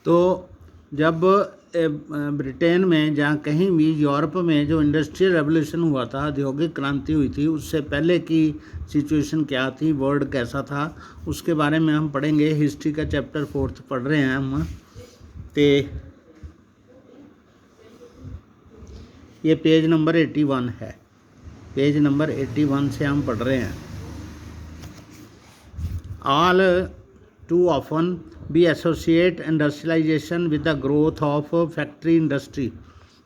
तो जब ब्रिटेन में, जहाँ कहीं भी यूरोप में जो इंडस्ट्रियल रेवोल्यूशन हुआ था, औद्योगिक क्रांति हुई थी, उससे पहले की सिचुएशन क्या थी, वर्ल्ड कैसा था, उसके बारे में हम पढ़ेंगे। हिस्ट्री का चैप्टर 4 पढ़ रहे हैं हम। तो ये पेज नंबर 81 है। पेज नंबर 81 से हम पढ़ रहे हैं। All too often we associate industrialisation with the growth of factory industry.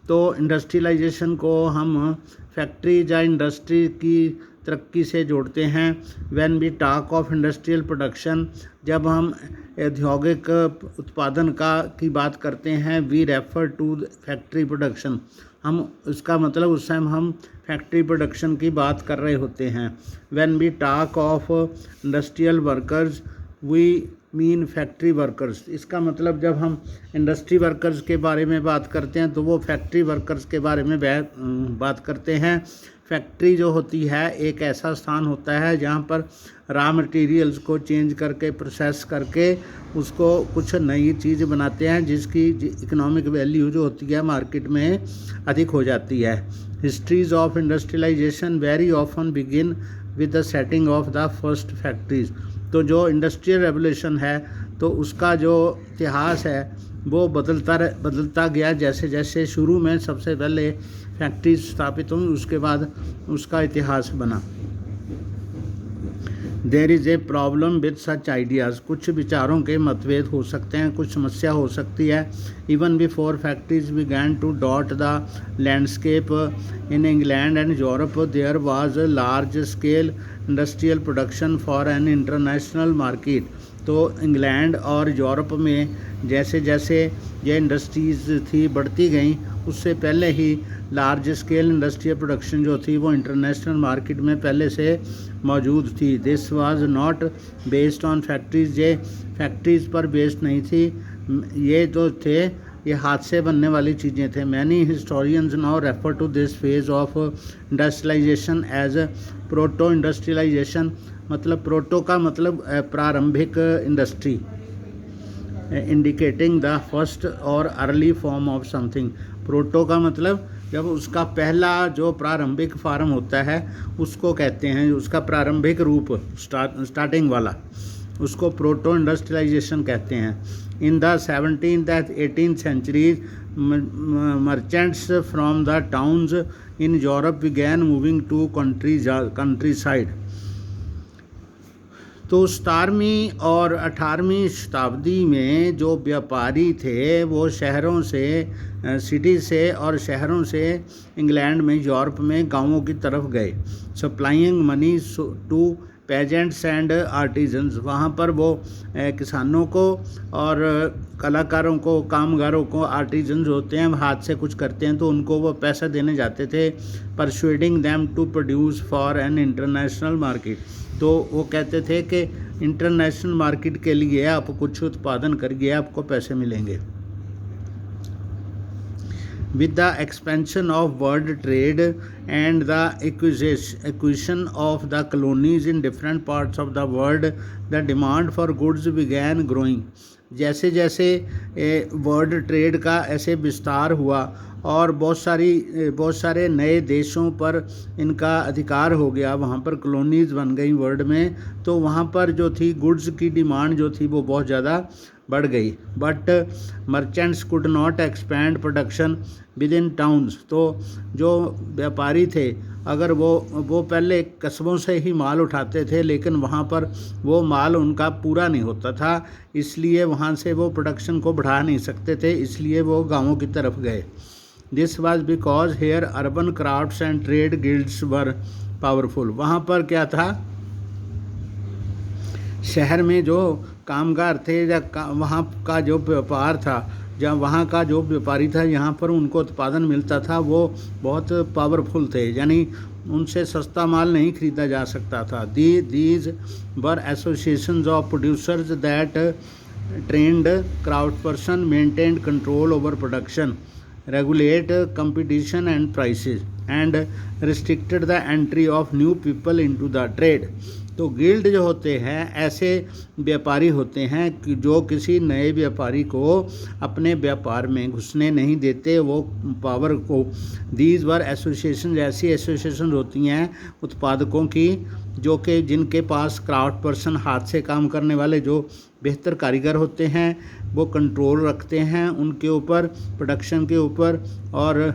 तो इंडस्ट्रियलाइजेशन को हम फैक्ट्री या इंडस्ट्री की तरक्की से जोड़ते हैं। When we talk of industrial production, जब हम औद्योगिक उत्पादन की बात करते हैं, we refer to factory production. हम उसका मतलब उस टाइम हम फैक्ट्री प्रोडक्शन की बात कर रहे होते हैं। When we talk of industrial workers we mean factory workers. इसका मतलब जब हम इंडस्ट्री वर्कर्स के बारे में बात करते हैं तो वो फैक्ट्री वर्कर्स के बारे में बात करते हैं। फैक्ट्री जो होती है एक ऐसा स्थान होता है जहाँ पर रॉ मटेरियल्स को चेंज करके, प्रोसेस करके उसको कुछ नई चीज़ बनाते हैं जिसकी इकोनॉमिक वैल्यू जो होती है मार्केट में अधिक हो जाती है। Histories of industrialisation very often begin with the setting of the first factories. तो जो इंडस्ट्रियल रेवोल्यूशन है तो उसका जो इतिहास है वो बदलता गया जैसे जैसे शुरू में सबसे पहले फैक्ट्री स्थापित हुई, उसके बाद उसका इतिहास बना। There is a problem with such ideas. कुछ विचारों के मतभेद हो सकते हैं, कुछ समस्या हो सकती है। Even before factories began to dot the landscape in England and Europe there was large scale industrial production for an international market. तो इंग्लैंड और यूरोप में जैसे जैसे ये इंडस्ट्रीज़ थी बढ़ती गई, उससे पहले ही लार्ज स्केल इंडस्ट्रियल प्रोडक्शन जो थी वो इंटरनेशनल मार्केट में पहले से मौजूद थी। This was not based on factories. ये फैक्ट्रीज पर बेस्ड नहीं थी, ये जो थे ये हाथ से बनने वाली चीज़ें थे। Many historians now refer to this phase of industrialisation as proto industrialisation. मतलब प्रोटो का मतलब प्रारंभिक इंडस्ट्री, इंडिकेटिंग द फर्स्ट और early form of something. Proto का मतलब जब उसका पहला जो प्रारंभिक फॉर्म होता है उसको कहते हैं, उसका प्रारंभिक रूप स्टार्टिंग वाला, उसको प्रोटो इंडस्ट्रियलाइजेशन कहते हैं। In the 17th and 18th centuries merchants from the towns in Europe began moving to countryside। तो 17वीं और 18वीं शताब्दी में जो व्यापारी थे वो शहरों से, सिटी से और शहरों से इंग्लैंड में, यूरोप में गांवों की तरफ गए। Supplying money to peasants and artisans. वहाँ पर वो किसानों को और कलाकारों को, कामगारों को, आर्टिजन्स होते हैं, हाथ से कुछ करते हैं तो उनको वो पैसा देने जाते थे। Persuading them to produce for an international market. तो वो कहते थे कि इंटरनेशनल मार्केट के लिए आप कुछ उत्पादन करिए, आपको पैसे मिलेंगे। With the expansion of world trade and the acquisition of the colonies in different parts of the world, the demand for goods began growing। जैसे जैसे वर्ल्ड ट्रेड का ऐसे विस्तार हुआ और बहुत सारे नए देशों पर इनका अधिकार हो गया, वहाँ पर कॉलोनीज़ बन गई वर्ल्ड में, तो वहाँ पर जो थी गुड्स की डिमांड जो थी वो बहुत ज़्यादा बढ़ गई। But merchants could not expand production with in towns. तो जो व्यापारी थे अगर वो पहले कस्बों से ही माल उठाते थे, लेकिन वहाँ पर वो माल उनका पूरा नहीं होता था, इसलिए वहाँ से वो प्रोडक्शन को बढ़ा नहीं सकते थे, इसलिए वो गाँवों की तरफ गए। This was because here urban crafts and trade guilds were powerful. वहाँ पर क्या था, शहर में जो कामगार थे या वहाँ का जो व्यापार था, जहाँ वहाँ का जो व्यापारी था, यहाँ पर उनको उत्पादन मिलता था, वो बहुत पावरफुल थे, यानी उनसे सस्ता माल नहीं खरीदा जा सकता था। These were associations of producers that trained craftspersons maintained control over production, regulate competition and prices and restricted the entry of new people into the trade। तो गिल्ड जो होते हैं ऐसे व्यापारी होते हैं कि जो किसी नए व्यापारी को अपने व्यापार में घुसने नहीं देते, वो पावर को। दीज वर एसोसिएशन, ऐसी एसोसिएशन होती हैं उत्पादकों की जो कि जिनके पास क्राफ्ट पर्सन, हाथ से काम करने वाले जो बेहतर कारीगर होते हैं, वो कंट्रोल रखते हैं उनके ऊपर, प्रोडक्शन के ऊपर, और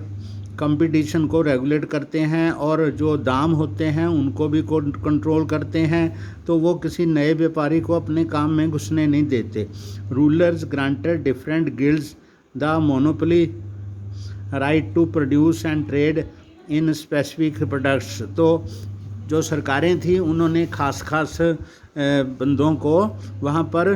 कंपटीशन को रेगुलेट करते हैं, और जो दाम होते हैं उनको भी कंट्रोल करते हैं। तो वो किसी नए व्यापारी को अपने काम में घुसने नहीं देते। Rulers granted different guilds the monopoly right to produce and trade in specific products. तो जो सरकारें थी उन्होंने खास बंदों को वहाँ पर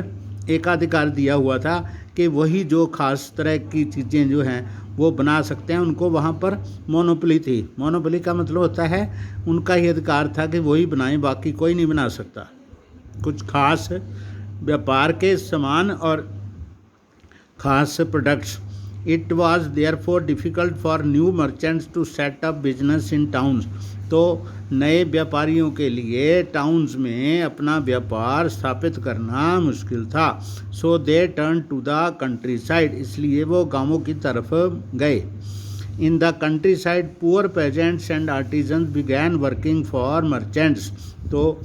एकाधिकार दिया हुआ था कि वही जो खास तरह की चीज़ें जो हैं वो बना सकते हैं, उनको वहाँ पर मोनोपोली थी। मोनोपोली का मतलब होता है उनका ही अधिकार था कि वही बनाएं, बाकी कोई नहीं बना सकता। कुछ खास व्यापार के सामान और खास products. It was therefore difficult for new merchants to set up business in towns. तो नए व्यापारियों के लिए टाउन्स में अपना व्यापार स्थापित करना मुश्किल था। So they turn to the countryside, इसलिए वो गांवों की तरफ गए। In the countryside poor peasants and artisans began working for merchants. तो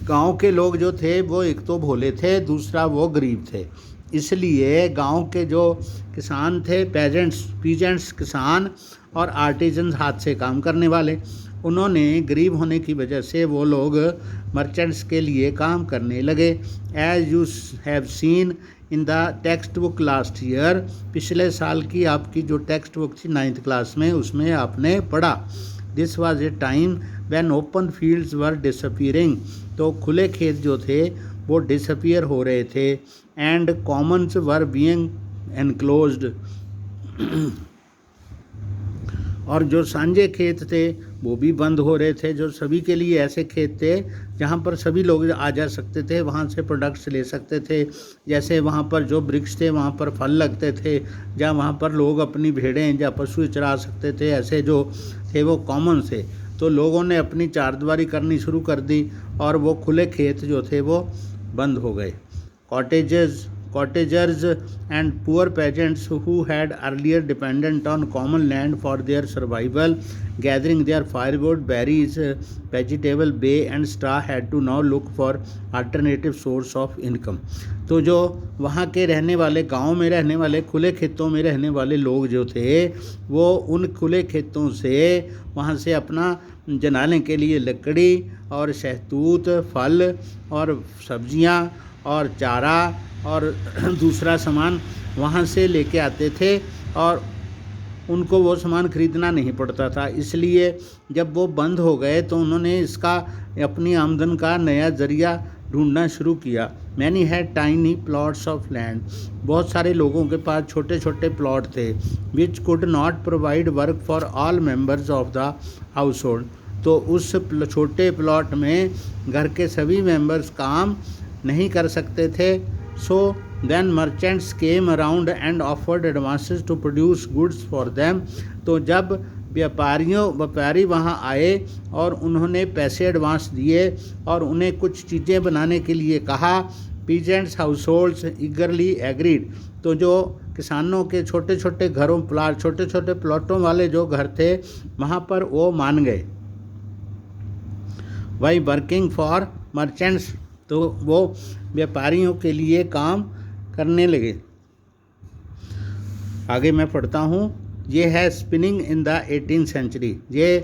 गांव के लोग जो थे वो एक तो भोले थे, दूसरा वो गरीब थे, इसलिए गांव के जो किसान थे, पीजेंट्स किसान, और आर्टिजन्स हाथ से काम करने वाले, उन्होंने गरीब होने की वजह से वो लोग मर्चेंट्स के लिए काम करने लगे। As you have seen in the text book last year, पिछले साल की आपकी जो टेक्स्ट बुक थी 9th क्लास में, उसमें आपने पढ़ा this was a time when open fields were disappearing. तो खुले खेत जो थे वो डिसअपीयर हो रहे थे। And Commons were being enclosed, और जो सांझे खेत थे वो भी बंद हो रहे थे। जो सभी के लिए ऐसे खेत थे जहाँ पर सभी लोग आ जा सकते थे, वहाँ से प्रोडक्ट्स ले सकते थे। जैसे वहाँ पर जो वृक्ष थे वहाँ पर फल लगते थे, जहाँ वहाँ पर लोग अपनी भेड़ें या पशु चरा सकते थे, ऐसे जो थे वो कॉमन थे। तो लोगों ने अपनी चारदीवारी करनी शुरू कर दी और वो खुले खेत जो थे वो बंद हो गए। Cottagers and poor peasants who had earlier depended on common land for their survival, gathering their firewood, berries, vegetable, bay and straw, had to now look for alternative source of income. तो जो वहाँ के रहने वाले, गांव में रहने वाले, खुले खेतों में रहने वाले लोग जो थे वो उन खुले खेतों से वहाँ से अपना जलाने के लिए लकड़ी और शहतूत, फल और सब्जियाँ और चारा और दूसरा सामान वहाँ से लेके आते थे, और उनको वो सामान खरीदना नहीं पड़ता था। इसलिए जब वो बंद हो गए तो उन्होंने इसका अपनी आमदन का नया ज़रिया ढूंढना शुरू किया। Many had tiny plots of land, बहुत सारे लोगों के पास छोटे छोटे प्लॉट थे। Which could not provide work for all members of the house hold. तो उस छोटे प्लॉट में घर के सभी मेंबर्स काम नहीं कर सकते थे। So then merchants came around and offered advances to produce goods for them. तो जब व्यापारी वहाँ आए और उन्होंने पैसे एडवांस दिए और उन्हें कुछ चीज़ें बनाने के लिए कहा, peasants households eagerly agreed। तो जो किसानों के छोटे छोटे घरों छोटे छोटे प्लॉटों वाले जो घर थे वहाँ पर वो मान गए। By working for merchants, तो वो व्यापारियों के लिए काम करने लगे। आगे मैं पढ़ता हूँ। ये है spinning in the 18th century. ये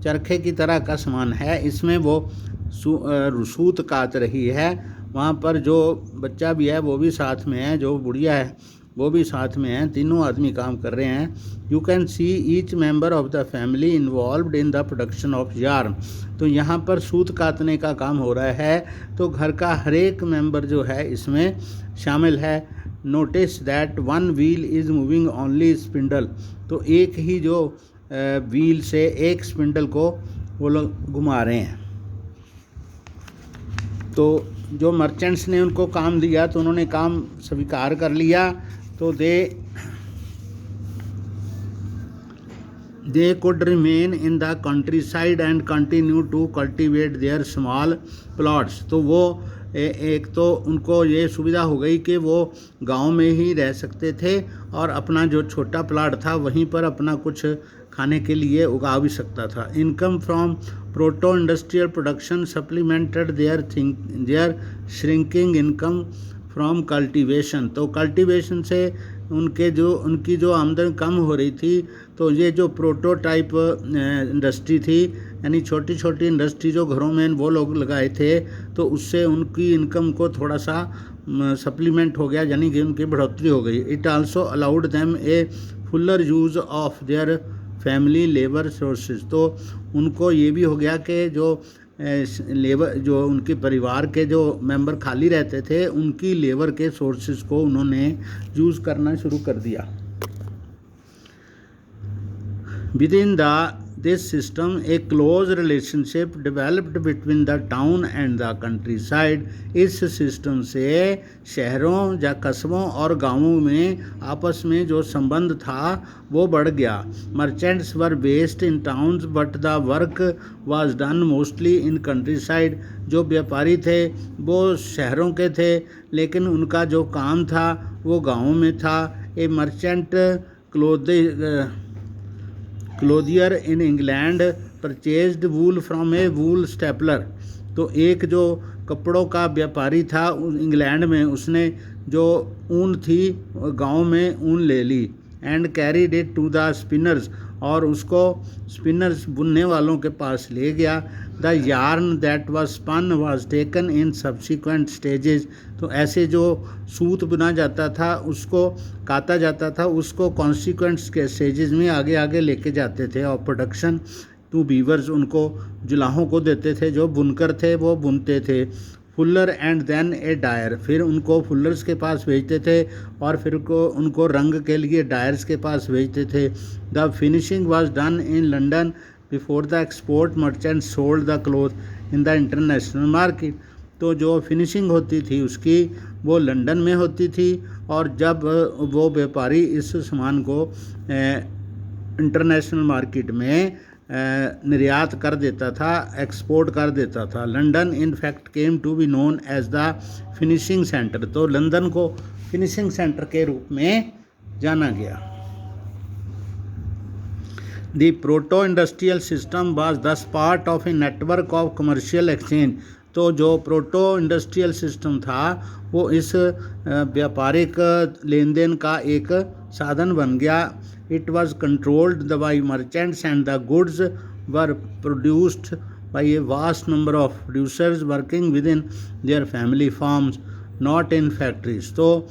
चरखे की तरह का सामान है, इसमें वो सूत काट रही है। वहाँ पर जो बच्चा भी है वो भी साथ में है, जो बुढ़िया है वो भी साथ में है, तीनों आदमी काम कर रहे हैं। You can see each member of the family involved in the production of yarn. तो यहाँ पर सूत काटने का काम हो रहा है, तो घर का हर एक मेंबर जो है इसमें शामिल है। Notice that one wheel is moving only spindle. तो एक ही जो व्हील से एक स्पिंडल को वो लोग घुमा रहे हैं। तो जो मर्चेंट्स ने उनको काम दिया तो उन्होंने काम स्वीकार कर लिया। तो दे they could remain in the countryside and continue to cultivate their small plots। तो वो एक तो उनको ये सुविधा हो गई कि वो गांव में ही रह सकते थे और अपना जो छोटा प्लाट था वहीं पर अपना कुछ खाने के लिए उगा भी सकता था। Income from proto industrial production supplemented their shrinking income from cultivation. तो कल्टीवेशन से उनकी जो आमदनी कम हो रही थी, तो ये जो प्रोटोटाइप इंडस्ट्री थी, यानी छोटी छोटी इंडस्ट्री जो घरों में वो लोग लगाए थे, तो उससे उनकी इनकम को थोड़ा सा सप्लीमेंट हो गया, यानी कि उनकी बढ़ोतरी हो गई। It also allowed them A Fuller use of their family labour sources. तो उनको ये भी हो गया कि जो लेबर जो उनके परिवार के जो मेंबर खाली रहते थे, उनकी लेबर के सोर्सेज को उन्होंने यूज़ करना शुरू कर दिया। Within this system, a close relationship developed between the town and the countryside। इस सिस्टम से शहरों या कस्बों और गांवों में आपस में जो संबंध था वो बढ़ गया। Merchants were based in towns but the work was done mostly in countryside. जो व्यापारी थे वो शहरों के थे, लेकिन उनका जो काम था वो गाँवों में था। A merchant clothier in England purchased wool from a wool stapler. तो एक जो कपड़ों का व्यापारी था इंग्लैंड में, उसने जो ऊन थी गांव में ऊन ले ली। And carried it to the spinners, और उसको स्पिनर्स बुनने वालों के पास ले गया। The yarn that was spun was taken in subsequent stages. तो ऐसे जो सूत बुना जाता था, उसको काता जाता था, उसको कॉन्सिक्वेंट्स के स्टेजेस में आगे आगे लेके जाते थे। और प्रोडक्शन टू वीवर्स, उनको जुलाहों को देते थे, जो बुनकर थे वो बुनते थे। Fuller and then a dyer, फिर उनको फुलर्स के पास भेजते थे और फिर उनको रंग के लिए डायर्स के पास भेजते थे। The finishing was done in London before the export merchant sold the cloth in the international market. तो जो फिनिशिंग होती थी उसकी वो लंदन में होती थी, और जब वो व्यापारी इस सामान को इंटरनेशनल मार्केट में निर्यात कर देता था, एक्सपोर्ट कर देता था। London in fact came to be known as the finishing centre. तो लंदन को फिनिशिंग सेंटर के रूप में जाना गया। The proto industrial system was thus part of a network of commercial exchange. तो जो प्रोटो इंडस्ट्रियल सिस्टम था वो इस व्यापारिक लेन देन का एक साधन बन गया। It was controlled by merchants and the goods were produced by a vast number of producers working with in their family farms not in factories. तो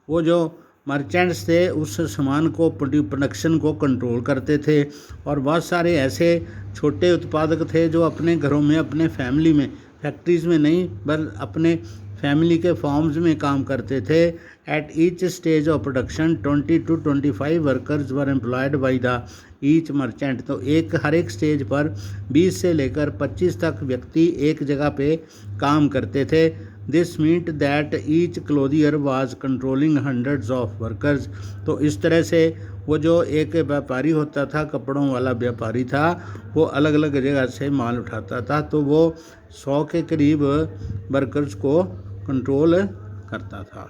वो जो मर्चेंट्स थे उस सामान को प्रोडक्शन को कंट्रोल करते थे, और बहुत सारे ऐसे छोटे उत्पादक थे जो अपने घरों में, अपने फैमिली में, फैक्ट्रीज़ में नहीं पर अपने फैमिली के फॉर्म्स में काम करते थे। At each stage of production 20 to 25 workers were employed by the each merchant. तो हर एक स्टेज पर 20 से लेकर 25 तक व्यक्ति एक जगह पे काम करते थे। This meant that each clothier was controlling hundreds of workers. तो इस तरह से वो जो एक व्यापारी होता था, कपड़ों वाला व्यापारी था, वो अलग अलग जगह से माल उठाता था, तो वो 100 के करीब वर्कर्स को कंट्रोल करता था।